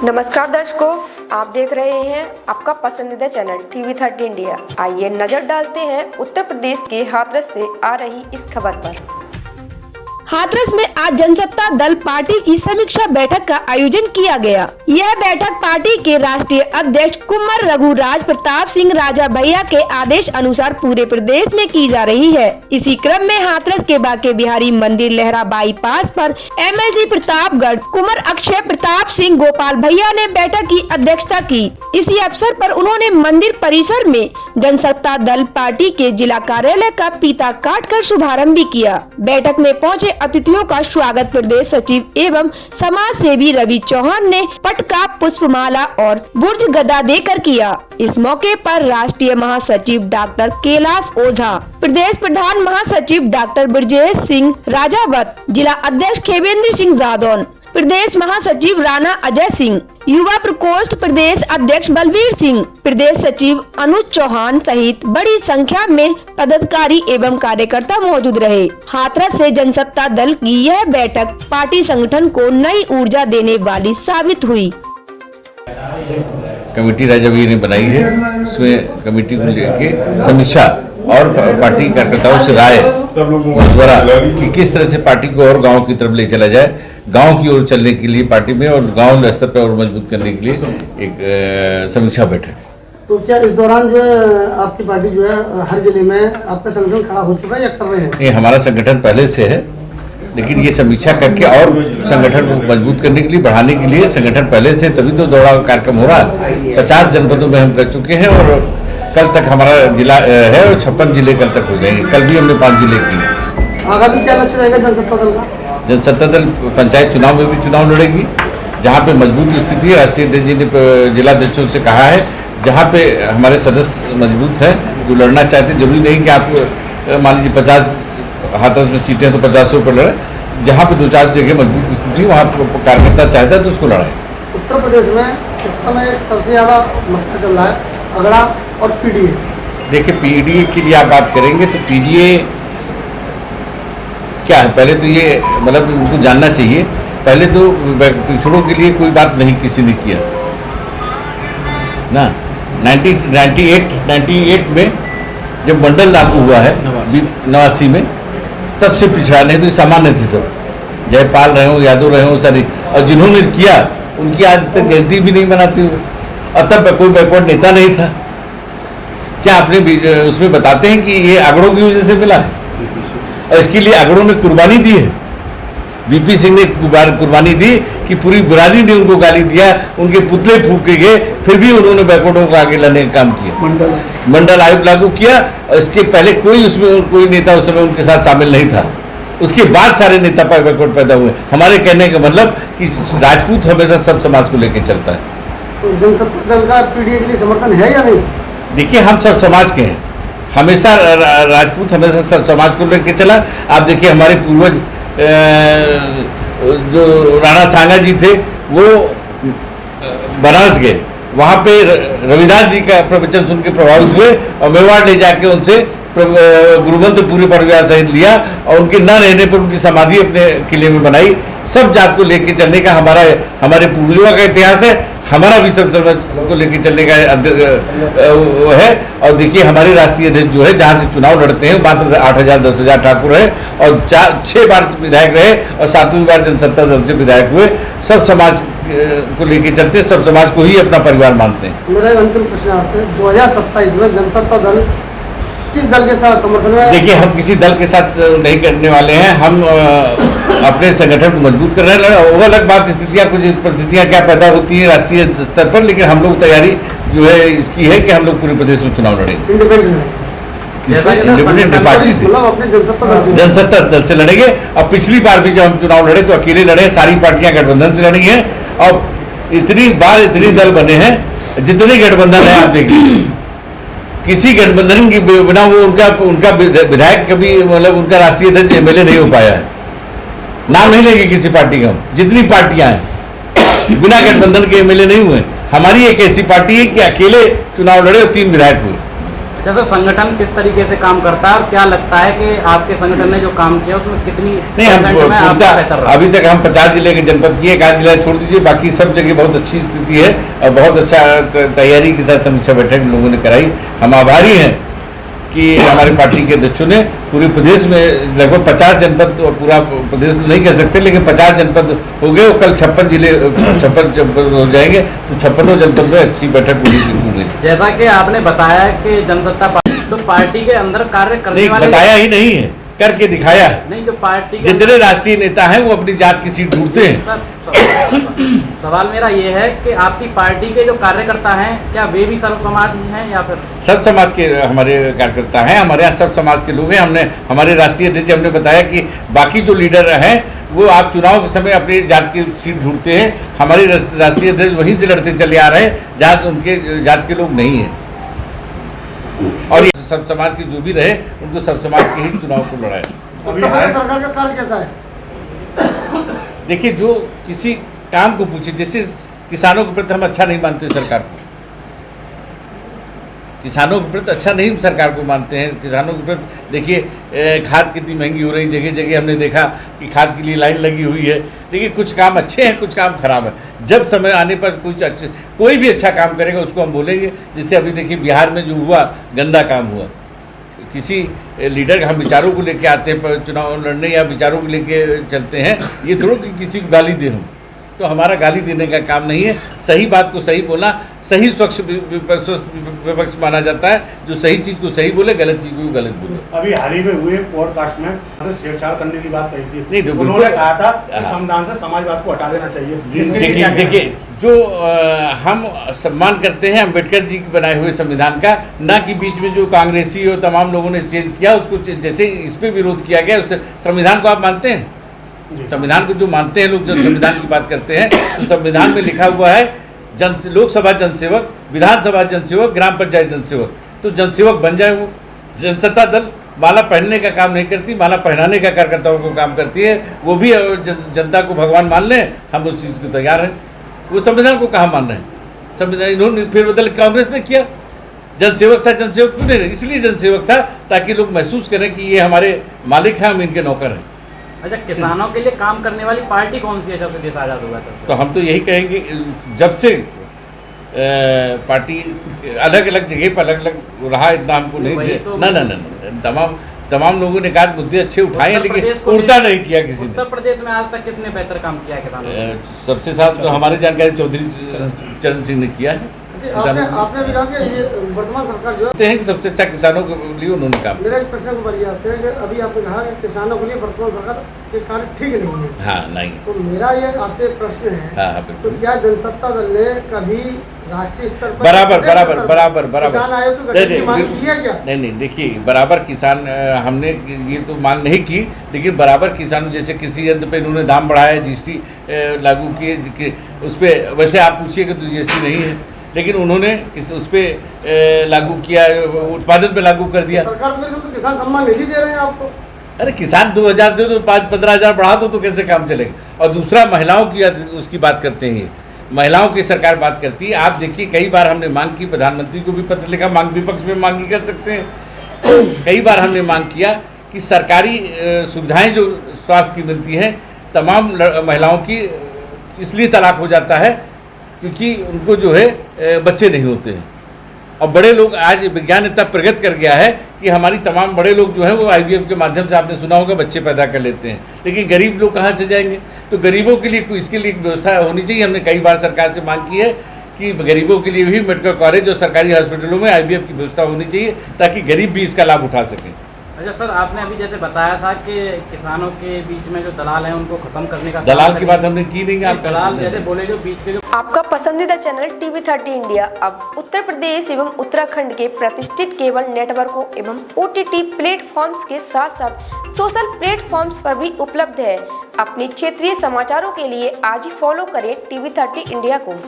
नमस्कार दर्शकों, आप देख रहे हैं आपका पसंदीदा चैनल TV30 इंडिया। आइए नजर डालते हैं उत्तर प्रदेश के हाथरस से आ रही इस खबर पर। हाथरस में आज जनसत्ता दल पार्टी की समीक्षा बैठक का आयोजन किया गया। यह बैठक पार्टी के राष्ट्रीय अध्यक्ष कुंवर रघुराज प्रताप सिंह राजा भैया के आदेश अनुसार पूरे प्रदेश में की जा रही है। इसी क्रम में हाथरस के बाके बिहारी मंदिर लहरा बाईपास पर MLC प्रतापगढ़ कुंवर अक्षय प्रताप सिंह गोपाल भैया ने बैठक की अध्यक्षता की। इसी अवसर पर उन्होंने मंदिर परिसर में जनसत्ता दल पार्टी के जिला कार्यालय का फीता काटकर शुभारंभ भी किया। बैठक में पहुंचे अतिथियों का स्वागत प्रदेश सचिव एवं समाज सेवी रवि चौहान ने पटका, पुष्पमाला और बुर्ज गदा देकर किया। इस मौके पर राष्ट्रीय महासचिव डॉक्टर कैलाश ओझा, प्रदेश प्रधान महासचिव डॉक्टर ब्रजेश सिंह राजावत, जिला अध्यक्ष खेवेंद्र सिंह जादौन, प्रदेश महासचिव राणा अजय सिंह, युवा प्रकोष्ठ प्रदेश अध्यक्ष बलबीर सिंह, प्रदेश सचिव अनुज चौहान सहित बड़ी संख्या में पदाधिकारी एवं कार्यकर्ता मौजूद रहे। हाथरस से जनसत्ता दल की यह बैठक पार्टी संगठन को नई ऊर्जा देने वाली साबित हुई। कमेटी राजा भैया ने बनाई है। इसमें कमेटी को लेकर समीक्षा और पार्टी कार्यकर्ताओं से राय मशवरा कि किस तरह से पार्टी को और गांव की तरफ ले चला जाए, गांव की ओर चलने के लिए पार्टी में और गांव स्तर पर और मजबूत करने के लिए एक समीक्षा बैठक। तो क्या इस दौरान जो है आपकी पार्टी जो है हर जिले में आपका संगठन खड़ा हो चुका है या कर रहे हैं? नहीं, हमारा संगठन पहले से है, लेकिन ये समीक्षा करके और संगठन को मजबूत करने के लिए, बढ़ाने के लिए संगठन पहले से, तभी तो दौड़ा कार्यक्रम हो रहा है। 50 जनपदों में हम कर चुके हैं और कल तक हमारा जिला है और 56 जिले कल तक हो जाएंगे। कल भी हमने 5 जिले किए। आगामी क्या लक्ष्य रहेगा जनसत्ता दल का? जनसत्ता दल पंचायत चुनाव में भी चुनाव लड़ेगी, जहाँ पे मजबूत स्थिति है। राष्ट्रीय अध्यक्ष जी ने जिलाध्यक्षों से कहा है, जहाँ पे हमारे सदस्य मजबूत हैं जो लड़ना चाहते हैं, जरूरी नहीं कि आप मान लीजिए 50 हाथरस में सीटें तो 50 पर लड़े, जहाँ पे 2-4 जगह मजबूत स्थिति वहाँ कार्यकर्ता चाहता है तो उसको लड़ाए। उत्तर प्रदेश में इस समय सबसे ज्यादा मसला चल रहा है अगड़ा और PDA। देखिए, PDA के लिए आप बात करेंगे तो PDA क्या है, पहले तो ये मतलब उनको जानना चाहिए। पहले तो पिछड़ों के लिए कोई बात नहीं किसी ने किया ना। 1998 में जब मंडल लागू हुआ है 89 में, तब से पिछड़ा, नहीं तो सामान्य थी सब, जयपाल रहे हो, यादव रहे हो, सारी। और जिन्होंने किया उनकी आज तक जयंती भी नहीं मनाती हो, और तब कोई बैकवर्ड नेता नहीं था। क्या आपने उसमें बताते हैं कि ये आंकड़ों की वजह से मिला है, और इसके लिए आंकड़ों ने कुर्बानी दी है। VP सिंह ने कुर्बानी दी कि पूरी बिरादरी ने उनको गाली दिया, उनके पुतले फूके गए, फिर भी उन्होंने बैकवर्डों को आगे लाने का काम किया। मंडल आयोग लागू किया, और इसके पहले कोई नेता उस समय उनके साथ शामिल नहीं था। उसके बाद सारे नेता बैकवर्ड पैदा हुए। हमारे कहने का मतलब कि राजपूत हमेशा सब समाज को लेकर चलता है। तो जनसत्ता दल का PDA के लिए समर्थन है या नहीं? देखिए, हम सब समाज के हैं, हमेशा राजपूत हमेशा सब समाज को लेकर चला। आप देखिए, हमारे पूर्वज जो राणा सांगा जी थे, वो बनारस गए, वहाँ पे रविदास जी का प्रवचन सुन के प्रभावित हुए और मेवाड़ ले जाके उनसे गुरुमंत्र पूरे परिवार सहित लिया, और उनके न रहने पर उनकी समाधि अपने किले में बनाई। सब जात को लेकर चलने का हमारे पूर्वजों का इतिहास है, हमारा भी सब समाज को लेकर चलने का वो है। और देखिए, हमारे राष्ट्रीय अध्यक्ष जो है, जहाँ से चुनाव लड़ते हैं, मात्र 8,000-10,000 ठाकुर है और 6 बार विधायक रहे और 7वीं बार जनसत्ता दल से विधायक हुए। सब समाज को लेकर चलते, सब समाज को ही अपना परिवार मानते हैं। मेरा अंतिम प्रश्न आपसे, 2027 में जनसत्ता दल किस दल के साथ समर्थन में? देखिए, हम किसी दल के साथ नहीं करने वाले हैं, हम अपने संगठन को मजबूत कर रहे हैं। वो अलग बात, स्थितियाँ, कुछ परिस्थितियाँ क्या पैदा होती हैं राष्ट्रीय स्तर पर, लेकिन हम लोग तैयारी जो है इसकी है कि हम लोग पूरे प्रदेश में चुनाव लड़ेंगे। इंडिपेंडेंट पार्टी से, जनसत्ता दल से लड़ेंगे। और पिछली बार भी जब हम चुनाव लड़े तो अकेले लड़े, सारी पार्टियां गठबंधन से लड़ी हैं, और इतनी बार इतने दल बने हैं, जितने गठबंधन है आप देखिए, किसी गठबंधन के बिना वो उनका विधायक कभी, मतलब उनका राष्ट्रीय अध्यक्ष MLA नहीं हो पाया है। नाम नहीं लेंगे किसी पार्टी का, जितनी पार्टियां हैं बिना गठबंधन के MLA नहीं हुए। हमारी एक ऐसी पार्टी है कि अकेले चुनाव लड़े और 3 विधायक हुए। अच्छा सर, संगठन किस तरीके से काम करता है और क्या लगता है कि आपके संगठन ने जो काम किया उसमें कितनी नहीं, हम परसेंट में आपका बेहतर रहा? अभी तक हम 50 जिले के जनपद किए, 1 जिला छोड़ दीजिए, बाकी सब जगह बहुत अच्छी स्थिति है और बहुत अच्छा तैयारी के साथ समीक्षा बैठक लोगों ने कराई। हम आभारी हैं कि हमारी पार्टी के अध्यक्षों ने पूरे प्रदेश में लगभग 50 जनपद, पूरा प्रदेश तो नहीं कह सकते लेकिन 50 जनपद हो गए, और कल 56 जिले 56 जनपद हो जाएंगे, तो 56 जनपद में अच्छी बैठक पूरी हुई। जैसा कि आपने बताया कि जनसत्ता पार्टी तो पार्टी के अंदर कार्य करने नहीं, वाले बताया ही नहीं है, करके दिखाया है। नहीं, जो पार्टी के जितने राष्ट्रीय नेता हैं वो अपनी जात की सीट ढूंढते हैं। सर, सवाल मेरा ये है कि आपकी पार्टी के जो कार्यकर्ता हैं क्या वे भी सर्व समाज हैं या फिर? सब समाज के हमारे कार्यकर्ता हैं, हमारे यहाँ सब समाज के लोग हैं। हमने हमारे राष्ट्रीय अध्यक्ष हमने बताया कि बाकी जो लीडर हैं वो आप चुनाव के समय अपनी जात की सीट ढूंढते हैं, हमारे राष्ट्रीय अध्यक्ष वहीं से लड़ते चले आ रहे हैं जहाँ उनके जात के लोग नहीं हैं, और ये सब समाज के जो भी रहे उनको सब समाज के ही चुनाव को लड़ाए। सरकार का कार्य कैसा है? देखिए, जो किसी काम को पूछे, जैसे किसानों के प्रति हम अच्छा नहीं मानते सरकार को, किसानों के प्रति अच्छा नहीं सरकार को मानते हैं। किसानों के प्रति देखिए खाद कितनी महंगी हो रही, जगह जगह हमने देखा कि खाद के लिए लाइन लगी हुई है। देखिए, कुछ काम अच्छे हैं, कुछ काम खराब है। जब समय आने पर कोई भी अच्छा काम करेगा उसको हम बोलेंगे। जैसे अभी देखिए बिहार में जो हुआ, गंदा काम हुआ, किसी लीडर हम विचारों को लेके आते हैं पर चुनाव लड़ने या विचारों को लेके चलते हैं, ये थोड़ा कि किसी को गाली दे, हम तो हमारा गाली देने का काम नहीं है। सही बात को सही बोलना, सही स्वच्छ विपक्ष माना जाता है, जो सही चीज़ को सही बोले, गलत चीज़ को गलत बोले। अभी हाल ही में हुए पॉडकास्ट में छेड़छाड़ करने की बात कही थी, नहीं, उन्होंने कहा था कि संविधान से समाजवाद को हटा देना चाहिए। देखिए जो हम सम्मान करते हैं अम्बेडकर जी के बनाए हुए संविधान का, ना कि बीच में जो कांग्रेसी और तमाम लोगों ने चेंज किया उसको, जैसे इस पर विरोध किया गया, उससे संविधान को आप मानते हैं? संविधान को जो मानते हैं लोग, जब संविधान की बात करते हैं तो संविधान में लिखा हुआ है लोकसभा जनसेवक, विधानसभा जनसेवक, ग्राम पंचायत जनसेवक। तो जनसेवक बन जाए वो। जनसत्ता दल माला पहनने का काम नहीं करती, माला पहनाने का कार्यकर्ताओं को काम करती है। वो भी जनता को भगवान मान लें, हम उस चीज़ को तैयार हैं। वो संविधान को कहाँ मान रहे हैं? संविधान इन्होंने फेरबदल कांग्रेस ने किया, जनसेवक था, जनसेवक क्यों नहीं? इसलिए जनसेवक था ताकि लोग महसूस करें कि ये हमारे मालिक हैं, हम इनके नौकर हैं। अच्छा, किसानों के लिए काम करने वाली पार्टी कौन सी है जब से देश आज़ाद हुआ तब? तो हम तो यही कहेंगे, जब से पार्टी अलग अलग जगह पर अलग अलग रहा, इतना हमको नहीं दे ना तमाम लोगों ने कहा मुद्दे अच्छे उठाए हैं, लेकिन उड़ता नहीं किया किसी ने। उत्तर प्रदेश में आज तक किसने बेहतर काम किया है किसानों? सबसे साथ तो हमारे जानकारी चौधरी चरण सिंह ने किया है। आपने भी कहा कि ये वर्तमान सरकार जो है कि सबसे अच्छा किसानों के लिए उन्होंने काम। मेरा एक प्रश्न को आपसे है कि अभी आपने कहा कि किसानों के लिए वर्तमान सरकार के कार्य ठीक नहीं है। हाँ, नहीं। तो मेरा ये आपसे प्रश्न है, हाँ, तो क्या जनसत्ता दल ने कभी राष्ट्रीय स्तर पर बराबर किसान आयोग को गठन की मांग की है क्या? नहीं, देखिए बराबर किसान हमने ये तो मांग नहीं की, लेकिन बराबर किसानों जैसे किसी यंत्र पे इन्होंने दाम बढ़ाया, जीएसटी लागू किए, उस पर वैसे आप पूछिए कि तो जीएसटी नहीं है, लेकिन उन्होंने उस पर लागू किया, उत्पादन पे लागू कर दिया। सरकार तो किसान सम्मान निधि दे रहे हैं आपको। अरे किसान 2000 दे तो 5-15 बढ़ा दो तो कैसे काम चलेगा? और दूसरा महिलाओं की उसकी बात करते हैं, महिलाओं की सरकार बात करती है। आप देखिए कई बार हमने मांग की, प्रधानमंत्री को भी पत्र लिखा, मांग विपक्ष में मांग कर सकते हैं। कई बार हमने मांग किया कि सरकारी सुविधाएं जो स्वास्थ्य की मिलती हैं तमाम महिलाओं की, इसलिए तलाक हो जाता है क्योंकि उनको जो है बच्चे नहीं होते हैं। और बड़े लोग, आज विज्ञान इतना प्रगति कर गया है कि हमारी तमाम बड़े लोग जो है वो IVF के माध्यम से, आपने सुना होगा, बच्चे पैदा कर लेते हैं। लेकिन गरीब लोग कहाँ से जाएंगे? तो गरीबों के लिए इसके लिए एक व्यवस्था होनी चाहिए। हमने कई बार सरकार से मांग की है कि गरीबों के लिए भी मेडिकल कॉलेज और सरकारी हॉस्पिटलों में IVF की व्यवस्था होनी चाहिए ताकि गरीब भी इसका लाभ उठा सकें। अच्छा सर, आपने अभी जैसे बताया था कि किसानों के बीच में जो दलाल हैं उनको खत्म करने का, दलाल की बात हमने की नहीं। आप दलाल जैसे बोले जो बीच के जो आपका पसंदीदा चैनल TV30 इंडिया अब उत्तर प्रदेश एवं उत्तराखंड के प्रतिष्ठित केबल नेटवर्कों एवं OTT प्लेटफॉर्म्स के साथ साथ सोशल प्लेटफॉर्म्स पर भी उपलब्ध है। अपने क्षेत्रीय समाचारों के लिए आज ही फॉलो करें TV30 इंडिया को।